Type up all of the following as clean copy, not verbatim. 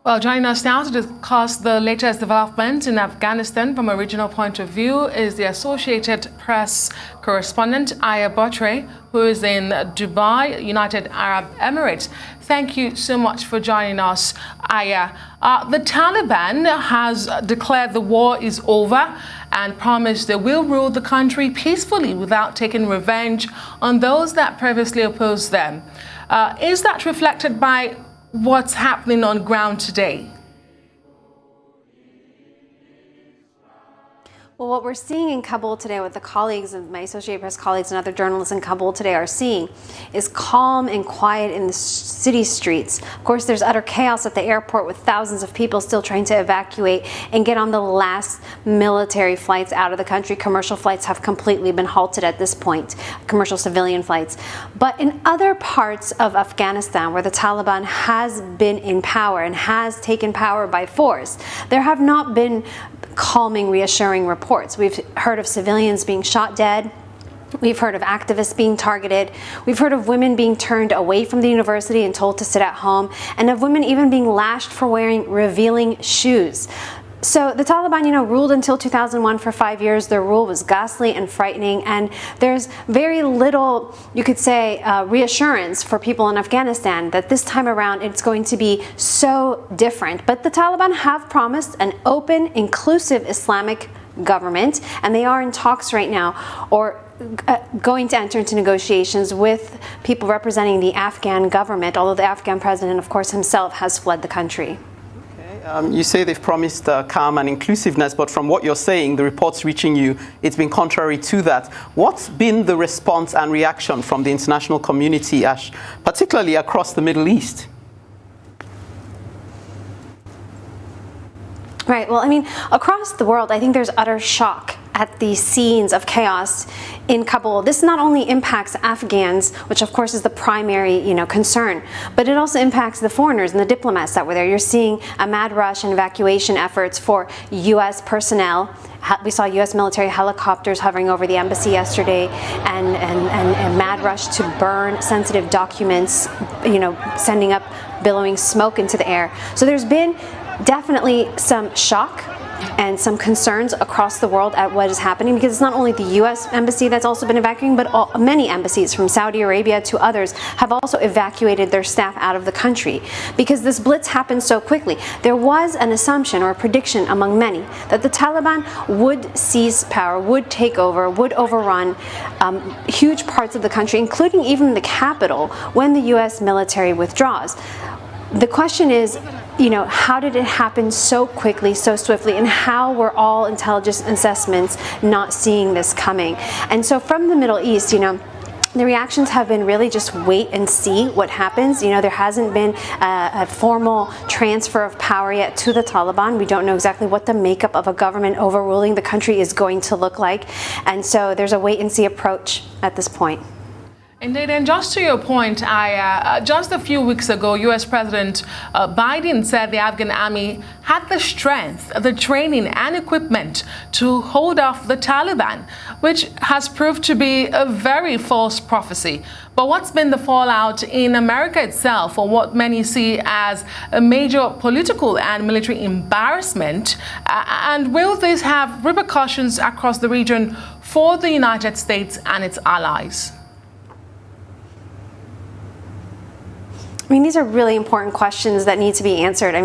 Well, joining us now to discuss the latest development in Afghanistan from a regional point of view is the Associated Press correspondent, BATRAWY, who is in Dubai, United Arab Emirates. Thank you so much for joining us, Aya. The Taliban has declared the war is over and promised they will rule the country peacefully without taking revenge on those that previously opposed them. Is that reflected by what's happening on ground today? Well, what we're seeing in Kabul today, what the colleagues of my Associated Press colleagues and other journalists in Kabul today are seeing, is calm and quiet in the city streets. Of course, there's utter chaos at the airport with thousands of people still trying to evacuate and get on the last military flights out of the country. Commercial flights have completely been halted at this point, commercial civilian flights. But in other parts of Afghanistan, where the Taliban has been in power and has taken power by force, there have not been calming, reassuring reports. We've heard of civilians being shot dead. We've heard of activists being targeted. We've heard of women being turned away from the university and told to sit at home, and of women even being lashed for wearing revealing shoes. So the Taliban, ruled until 2001 for 5 years. Their rule was ghastly and frightening, and there's very little, you could say, reassurance for people in Afghanistan that this time around it's going to be so different. But the Taliban have promised an open, inclusive Islamic government, and they are in talks right now, or going to enter into negotiations with people representing the Afghan government, although the Afghan president, of course, himself has fled the country. You say they've promised calm and inclusiveness, but from what you're saying, the reports reaching you, it's been contrary to that. What's been the response and reaction from the international community, Ash, particularly across the Middle East? Right. Well, across the world, I think there's utter shock at the scenes of chaos in Kabul. This not only impacts Afghans, which of course is the primary, concern, but it also impacts the foreigners and the diplomats that were there. You're seeing a mad rush and evacuation efforts for U.S. personnel. We saw U.S. military helicopters hovering over the embassy yesterday, and a mad rush to burn sensitive documents, sending up billowing smoke into the air. So there's been definitely some shock and some concerns across the world at what is happening, because it's not only the U.S. embassy that's also been evacuating, but many embassies from Saudi Arabia to others have also evacuated their staff out of the country because this blitz happened so quickly. There was an assumption or a prediction among many that the Taliban would seize power, would take over, would overrun huge parts of the country, including even the capital, when the U.S. military withdraws. The question is, how did it happen so quickly, so swiftly, and how were all intelligence assessments not seeing this coming? And so from the Middle East, the reactions have been really just wait and see what happens. There hasn't been a formal transfer of power yet to the Taliban. We don't know exactly what the makeup of a government overruling the country is going to look like. And so there's a wait and see approach at this point. Indeed, and just to your point, just a few weeks ago, U.S. President Biden said the Afghan army had the strength, the training and equipment to hold off the Taliban, which has proved to be a very false prophecy. But what's been the fallout in America itself, or what many see as a major political and military embarrassment? And will this have repercussions across the region for the United States and its allies? These are really important questions that need to be answered.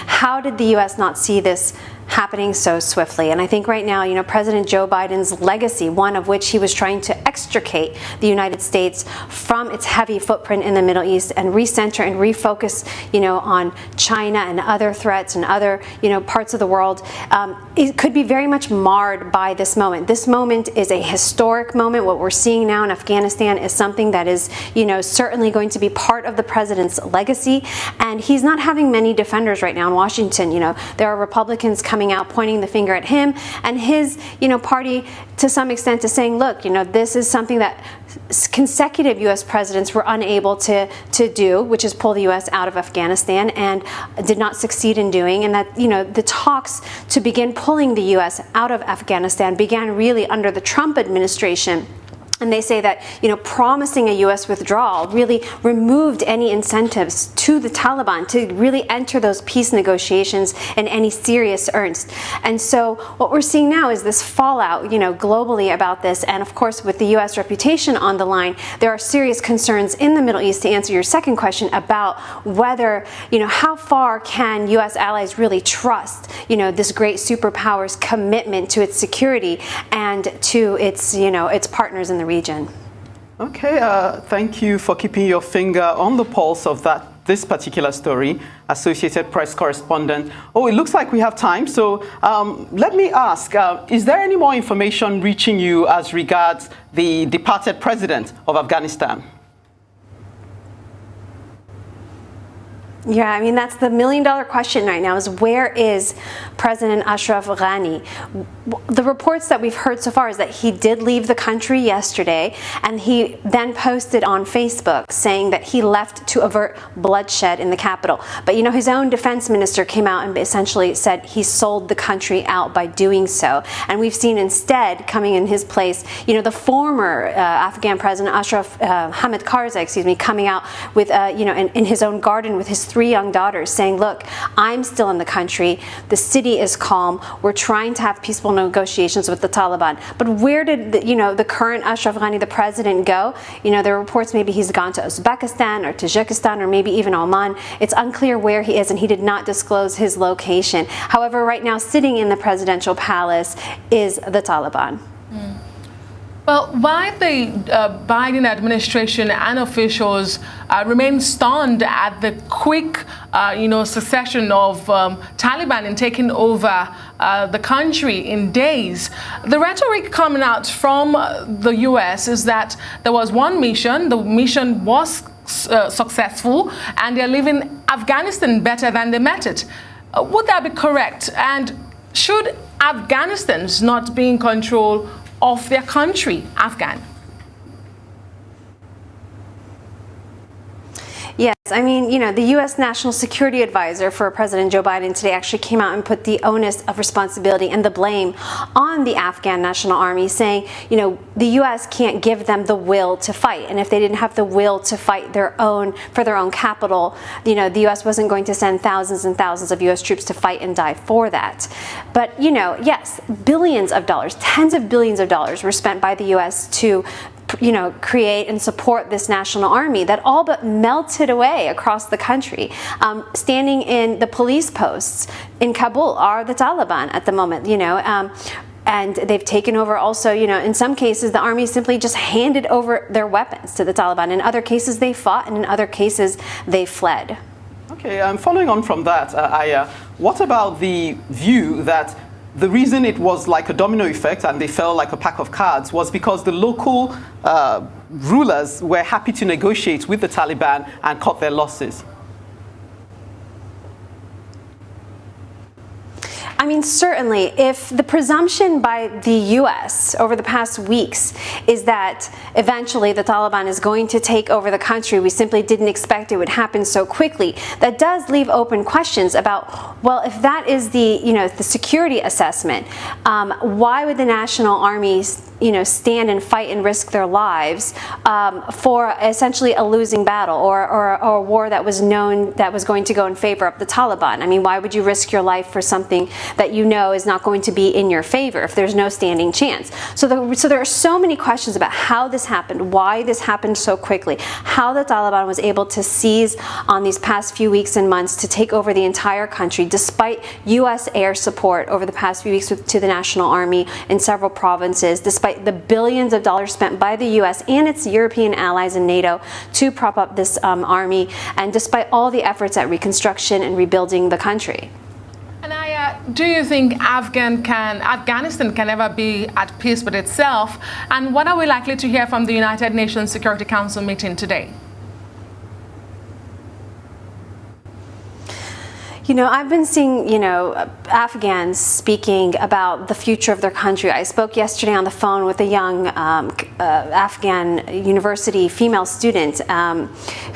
How did the U.S. not see this happening so swiftly? And I think right now, President Joe Biden's legacy, one of which he was trying to extricate the United States from its heavy footprint in the Middle East and recenter and refocus, on China and other threats and other, parts of the world, it could be very much marred by this moment. This moment is a historic moment. What we're seeing now in Afghanistan is something that is, certainly going to be part of the president's legacy. And he's not having many defenders right now in Washington. There are Republicans coming out pointing the finger at him, and his party to some extent is saying, look, this is something that consecutive U.S. presidents were unable to do, which is pull the U.S. out of Afghanistan, and did not succeed in doing, and that the talks to begin pulling the U.S. out of Afghanistan began really under the Trump administration. And they say that, promising a U.S. withdrawal really removed any incentives to the Taliban to really enter those peace negotiations in any serious earnest. And so what we're seeing now is this fallout, globally about this. And of course, with the U.S. reputation on the line, there are serious concerns in the Middle East, to answer your second question about whether, how far can U.S. allies really trust, this great superpower's commitment to its security and to its, its partners in the region. Okay, thank you for keeping your finger on the pulse of this particular story, Associated Press correspondent. Oh, it looks like we have time, so let me ask, is there any more information reaching you as regards the departed president of Afghanistan? Yeah, I mean, that's the million-dollar question right now, is where is President Ashraf Ghani? The reports that we've heard so far is that he did leave the country yesterday, and he then posted on Facebook saying that he left to avert bloodshed in the capital. But, his own defense minister came out and essentially said he sold the country out by doing so. And we've seen instead, coming in his place, the former Afghan president, Hamid Karzai, coming out with, in his own garden with his 3 young daughters, saying, look, I'm still in the country, the city is calm, we're trying to have peaceful negotiations with the Taliban. But where did the current Ashraf Ghani, the president, go? There are reports maybe he's gone to Uzbekistan or Tajikistan or maybe even Oman. It's unclear where he is, and he did not disclose his location. However, right now sitting in the presidential palace is the Taliban. Well, why the Biden administration and officials remain stunned at the quick, succession of Taliban in taking over the country in days. The rhetoric coming out from the U.S. is that there was one mission, the mission was successful, and they're leaving Afghanistan better than they met it. Would that be correct? And should Afghanistan's not be in control of their country, Afghan? Yes, I mean, the U.S. National Security Advisor for President Joe Biden today actually came out and put the onus of responsibility and the blame on the Afghan National Army, saying, the U.S. can't give them the will to fight. And if they didn't have the will to fight for their own capital, the U.S. wasn't going to send thousands and thousands of U.S. troops to fight and die for that. But, yes, billions of dollars, tens of billions of dollars were spent by the U.S. to create and support this national army that all but melted away across the country. Standing in the police posts in Kabul are the Taliban at the moment, and they've taken over also, in some cases, the army simply just handed over their weapons to the Taliban. In other cases, they fought, and in other cases, they fled. Okay, following on from that, Aya, what about the view that the reason it was like a domino effect and they fell like a pack of cards was because the local rulers were happy to negotiate with the Taliban and cut their losses? I mean, certainly, if the presumption by the U.S. over the past weeks is that eventually the Taliban is going to take over the country, we simply didn't expect it would happen so quickly. That does leave open questions about, well, if that is the, the security assessment, why would the national armies, stand and fight and risk their lives for essentially a losing battle or a war that was known that was going to go in favor of the Taliban? I mean, why would you risk your life for something that is not going to be in your favor if there's no standing chance? So there are so many questions about how this happened, why this happened so quickly, how the Taliban was able to seize on these past few weeks and months to take over the entire country despite U.S. air support over the past few weeks to the National Army in several provinces, despite the billions of dollars spent by the U.S. and its European allies in NATO to prop up this army, and despite all the efforts at reconstruction and rebuilding the country. And do you think Afghanistan can ever be at peace with itself? And what are we likely to hear from the United Nations Security Council meeting today? I've been seeing, Afghans speaking about the future of their country. I spoke yesterday on the phone with a young Afghan university female student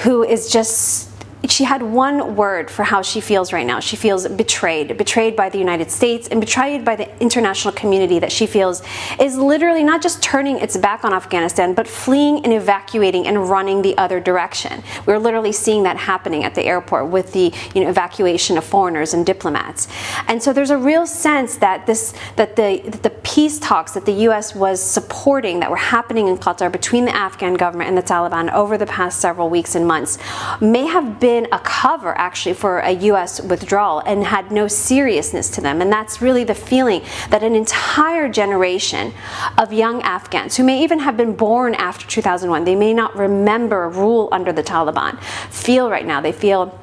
who is just she had one word for how she feels right now. She feels betrayed by the United States and betrayed by the international community that she feels is literally not just turning its back on Afghanistan, but fleeing and evacuating and running the other direction. We're literally seeing that happening at the airport with the evacuation of foreigners and diplomats. And so there's a real sense that the peace talks that the U.S. was supporting that were happening in Qatar between the Afghan government and the Taliban over the past several weeks and months may have been a cover actually for a U.S. withdrawal and had no seriousness to them. And that's really the feeling that an entire generation of young Afghans who may even have been born after 2001, they may not remember rule under the Taliban, feel right now. They feel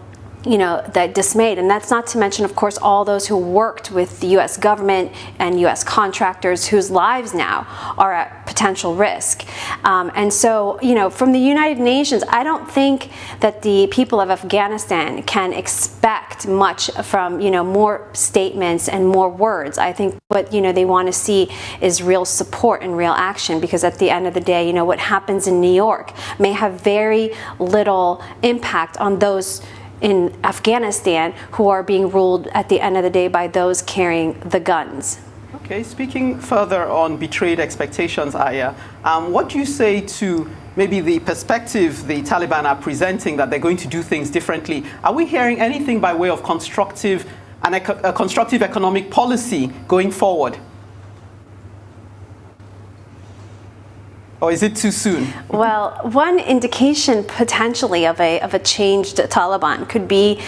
that dismayed. And that's not to mention, of course, all those who worked with the U.S. government and U.S. contractors whose lives now are at potential risk. And so, from the United Nations, I don't think that the people of Afghanistan can expect much from, more statements and more words. I think what, they want to see is real support and real action, because at the end of the day, what happens in New York may have very little impact on those in Afghanistan who are being ruled at the end of the day by those carrying the guns. Okay, speaking further on betrayed expectations, Aya, what do you say to maybe the perspective the Taliban are presenting that they're going to do things differently? Are we hearing anything by way of constructive economic policy going forward? Or is it too soon? Well, one indication potentially of a changed Taliban could be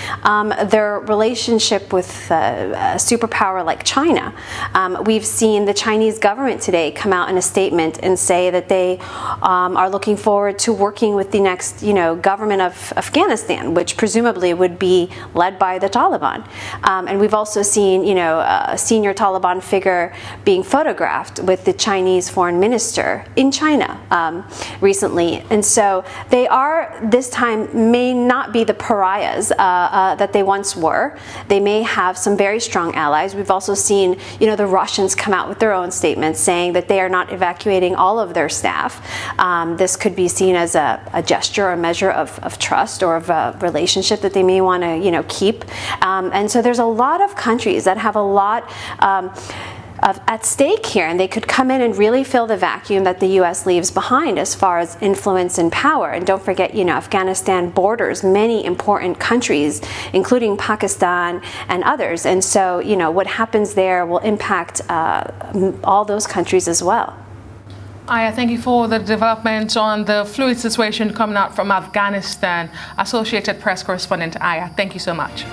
their relationship with a superpower like China. We've seen the Chinese government today come out in a statement and say that they are looking forward to working with the next, government of Afghanistan, which presumably would be led by the Taliban. And we've also seen, a senior Taliban figure being photographed with the Chinese foreign minister in China recently. And so they are, this time, may not be the pariahs that they once were. They may have some very strong allies. We've also seen, the Russians come out with their own statements saying that they are not evacuating all of their staff. This could be seen as a gesture or a measure of trust or of a relationship that they may want to, keep. And so there's a lot of countries that have a lot at stake here, and they could come in and really fill the vacuum that the U.S. leaves behind as far as influence and power. And don't forget, Afghanistan borders many important countries, including Pakistan and others. And so, what happens there will impact all those countries as well. Aya, thank you for the development on the fluid situation coming out from Afghanistan. Associated Press correspondent Aya, thank you so much.